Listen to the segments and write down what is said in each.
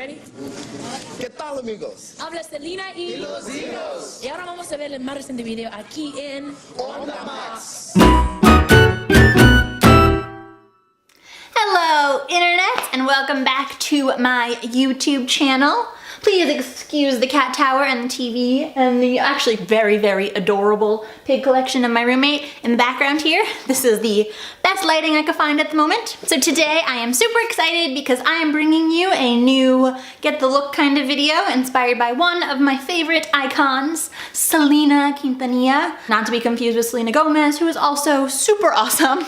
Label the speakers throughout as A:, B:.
A: Ready?
B: ¿Qué tal, amigos?
A: Habla Selena y
B: los hijos.
A: Y ahora vamos a ver el más reciente video aquí en
B: Onda Max.
C: Hello, Internet, and welcome back to my YouTube channel. Please excuse the cat tower and the TV and the actually very, very adorable pig collection of my roommate in the background here. This is the best lighting I could find at the moment. So today I am super excited because I am bringing you a new get the look kind of video inspired by one of my favorite icons, Selena Quintanilla. Not to be confused with Selena Gomez, who is also super awesome.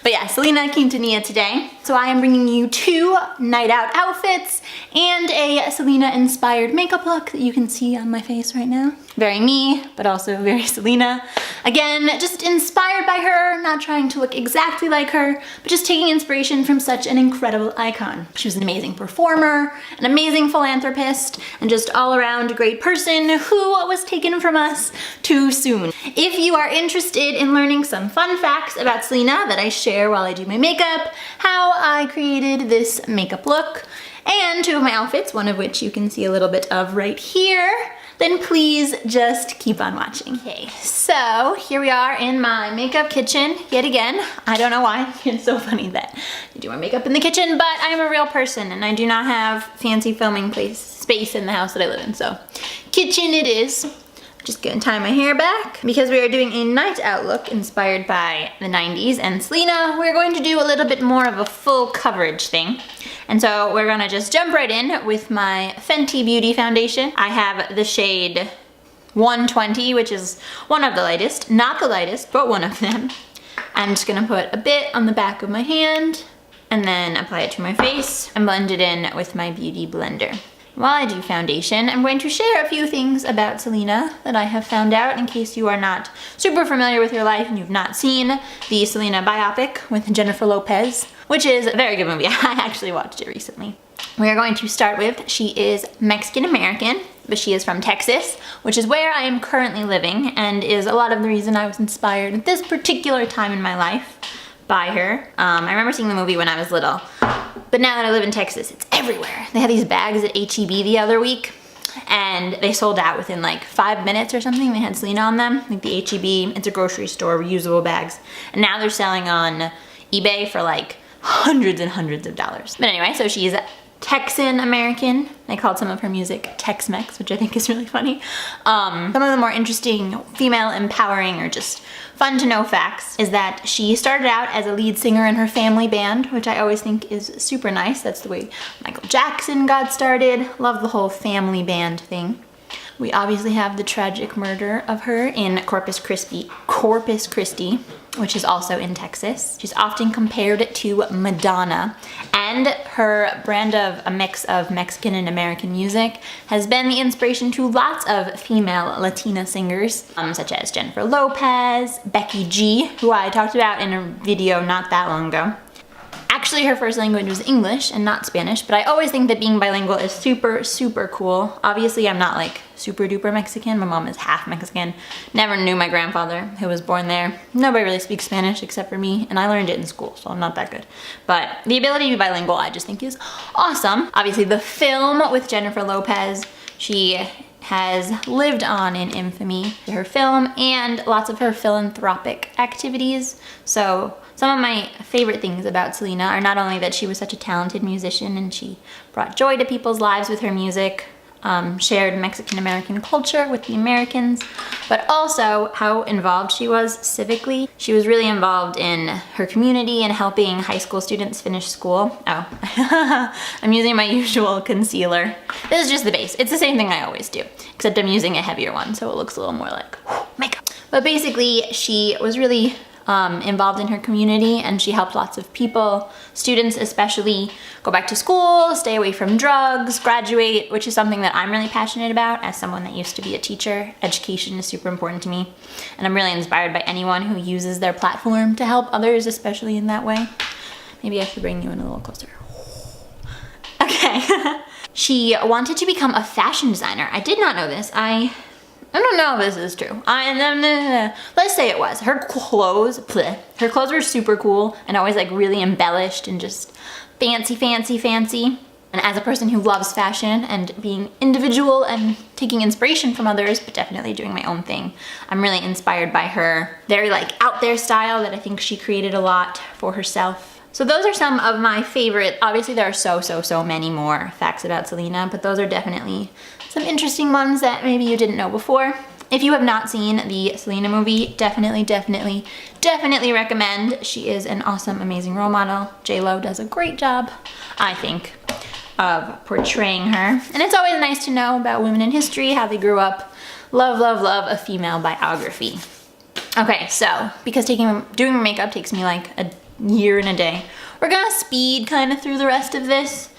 C: But yeah, Selena Quintanilla today. So I am bringing you two night out outfits and a Selena inspired makeup look that you can see on my face right now. Very me, but also very Selena. Again, just inspired by her, not trying to look exactly like her, but just taking inspiration from such an incredible icon. She was an amazing performer, an amazing philanthropist, and just all around a great person who was taken from us too soon. If you are interested in learning some fun facts about Selena that I share while I do my makeup, how I created this makeup look, and two of my outfits, one of which you can see a little bit of right here, then please just keep on watching. Okay, so here we are in my makeup kitchen yet again. I don't know why, it's so funny that I do my makeup in the kitchen, but I'm a real person and I do not have fancy filming space in the house that I live in, so kitchen it is. Just gonna tie my hair back because we are doing a night out look inspired by the 90s, and Selena, we're going to do a little bit more of a full coverage thing. And so we're gonna just jump right in with my Fenty Beauty foundation. I have the shade 120, which is one of the lightest, not the lightest, but one of them. I'm just gonna put a bit on the back of my hand and then apply it to my face and blend it in with my beauty blender. While I do foundation, I'm going to share a few things about Selena that I have found out in case you are not super familiar with her life and you've not seen the Selena biopic with Jennifer Lopez, which is a very good movie. I actually watched it recently. We are going to start with, she is Mexican American, but she is from Texas, which is where I am currently living and is a lot of the reason I was inspired at this particular time in my life by her. I remember seeing the movie when I was little. But now that I live in Texas, it's everywhere. They had these bags at HEB the other week, and they sold out within like 5 minutes or something. They had Selena on them, like the HEB, it's a grocery store, reusable bags. And now they're selling on eBay for like hundreds and hundreds of dollars. But anyway, so she's Texan American. They called some of her music Tex-Mex, which I think is really funny. Some of the more interesting female empowering or just fun to know facts is that she started out as a lead singer in her family band, which I always think is super nice. That's the way Michael Jackson got started. Love the whole family band thing. We obviously have the tragic murder of her in Corpus Christi, which is also in Texas. She's often compared to Madonna, and her brand of a mix of Mexican and American music has been the inspiration to lots of female Latina singers, such as Jennifer Lopez, Becky G, who I talked about in a video not that long ago. Actually, her first language was English and not Spanish, but I always think that being bilingual is super, super cool. Obviously, I'm not like super duper Mexican. My mom is half Mexican. Never knew my grandfather, who was born there. Nobody really speaks Spanish except for me, and I learned it in school, so I'm not that good. But the ability to be bilingual, I just think is awesome. Obviously, the film with Jennifer Lopez, she has lived on in infamy, her film and lots of her philanthropic activities. So some of my favorite things about Selena are not only that she was such a talented musician and she brought joy to people's lives with her music, shared Mexican-American culture with the Americans, but also how involved she was civically. She was really involved in her community and helping high school students finish school. Oh, I'm using my usual concealer. This is just the base. It's the same thing I always do, except I'm using a heavier one, so it looks a little more like makeup. But basically, she was really involved in her community, and she helped lots of people, students especially, go back to school, stay away from drugs, graduate, which is something that I'm really passionate about as someone that used to be a teacher. Education is super important to me, and I'm really inspired by anyone who uses their platform to help others, especially in that way. Maybe I should bring you in a little closer. Okay. She wanted to become a fashion designer. I did not know this. I don't know if this is true. Let's say it was. Her clothes were super cool and always like really embellished and just fancy. And as a person who loves fashion and being individual and taking inspiration from others, but definitely doing my own thing, I'm really inspired by her very like out there style that I think she created a lot for herself. So those are some of my favorite. Obviously there are so many more facts about Selena, but those are definitely some interesting ones that maybe you didn't know before. If you have not seen the Selena movie, definitely recommend. She is an awesome, amazing role model. J-Lo does a great job, I think, of portraying her. And it's always nice to know about women in history, how they grew up. Love a female biography. Okay, so because doing my makeup takes me like a year and a day, we're gonna speed kind of through the rest of this.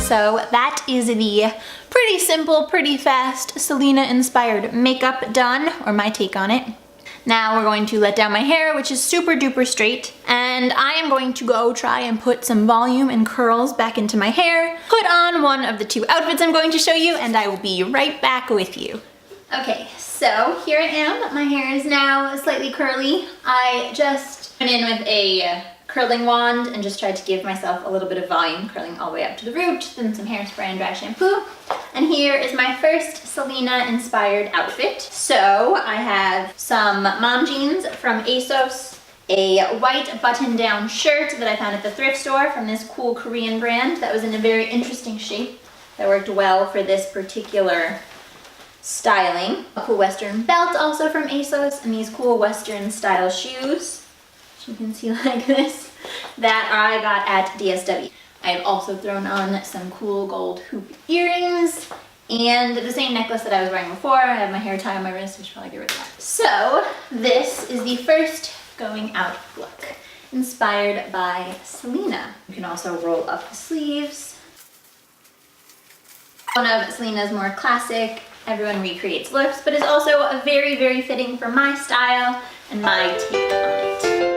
C: So that is the pretty simple, pretty fast Selena inspired makeup done, or my take on it. Now we're going to let down my hair, which is super duper straight, and I am going to go try and put some volume and curls back into my hair, put on one of the two outfits I'm going to show you, and I will be right back with you. Okay, so here I am. My hair is now slightly curly. I just went in with a curling wand and just tried to give myself a little bit of volume, curling all the way up to the root, then some hairspray and dry shampoo. And here is my first Selena inspired outfit. So I have some mom jeans from ASOS, a white button-down shirt that I found at the thrift store from this cool Korean brand that was in a very interesting shape that worked well for this particular styling. A cool western belt also from ASOS, and these cool western style shoes, which you can see like this, that I got at DSW. I have also thrown on some cool gold hoop earrings and the same necklace that I was wearing before. I have my hair tie on my wrist, I should probably get rid of that. So this is the first going out look, inspired by Selena. You can also roll up the sleeves. One of Selena's more classic, everyone recreates looks, but is also a very, very fitting for my style and my take on it.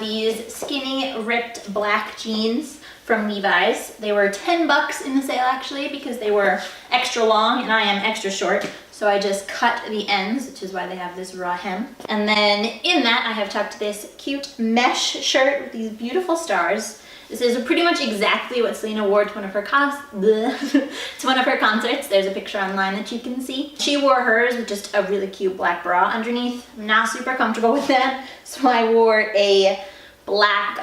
C: These skinny, ripped black jeans from Levi's. They were 10 bucks in the sale actually because they were extra long and I am extra short. So I just cut the ends, which is why they have this raw hem. And then in that I have tucked this cute mesh shirt with these beautiful stars. This is pretty much exactly what Selena wore to one of her concerts. There's a picture online that you can see. She wore hers with just a really cute black bra underneath. I'm not super comfortable with that, so I wore a black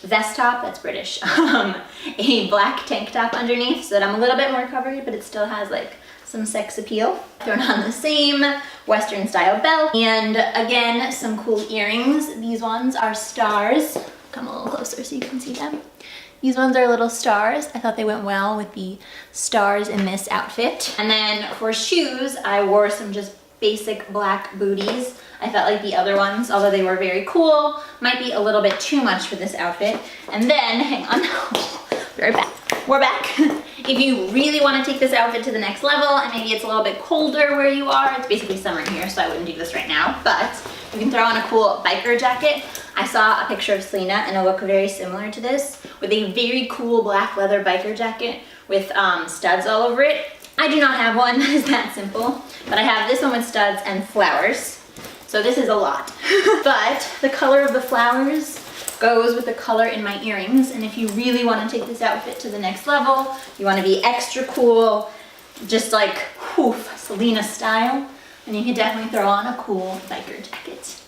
C: vest top, that's British, a black tank top underneath so that I'm a little bit more covered, but it still has like some sex appeal. Thrown on the same Western style belt, and again, some cool earrings. These ones are stars. Come a little closer so you can see them. These ones are little stars. I thought they went well with the stars in this outfit. And then for shoes, I wore some just basic black booties. I felt like the other ones, although they were very cool, might be a little bit too much for this outfit. And then, hang on, we're back. We're back. If you really want to take this outfit to the next level, and maybe it's a little bit colder where you are, it's basically summer here, so I wouldn't do this right now, but you can throw on a cool biker jacket. I saw a picture of Selena in a look very similar to this, with a very cool black leather biker jacket with studs all over it. I do not have one that is that simple, but I have this one with studs and flowers. So this is a lot. But the color of the flowers goes with the color in my earrings, and if you really want to take this outfit to the next level, you want to be extra cool, just like whoof, Selena style, and you can definitely throw on a cool biker jacket.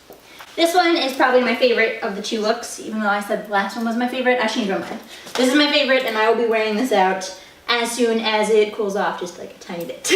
C: This one is probably my favorite of the two looks, even though I said the last one was my favorite. I changed my mind. This is my favorite, and I will be wearing this out as soon as it cools off, just like a tiny bit.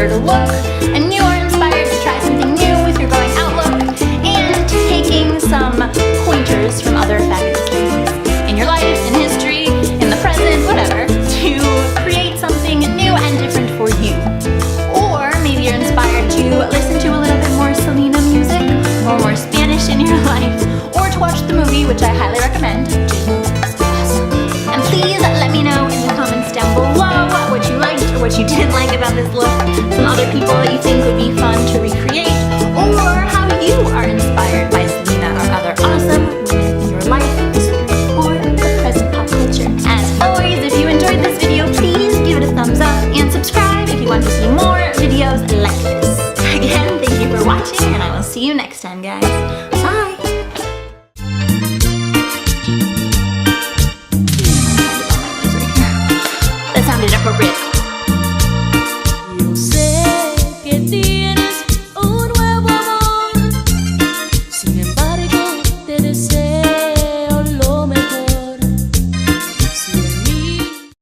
C: Look, and you are inspired to try something new with your going out look, and taking some pointers from other fabulous ladies in your life, in history, in the present, whatever, to create something new and different for you. Or maybe you're inspired to listen to a little bit more Selena music, or more Spanish in your life, or to watch the movie, which I highly recommend. It's awesome. And please let me know in the comments down below what you liked or what you didn't like about this look, some other people that you think would be fun to recreate, or how you are inspired by Selena or other awesome women in your life, history, or the present pop culture. As always, if you enjoyed this video, please give it a thumbs up and subscribe if you want to see more videos like this. Again, thank you for watching, and I will see you next time, guys.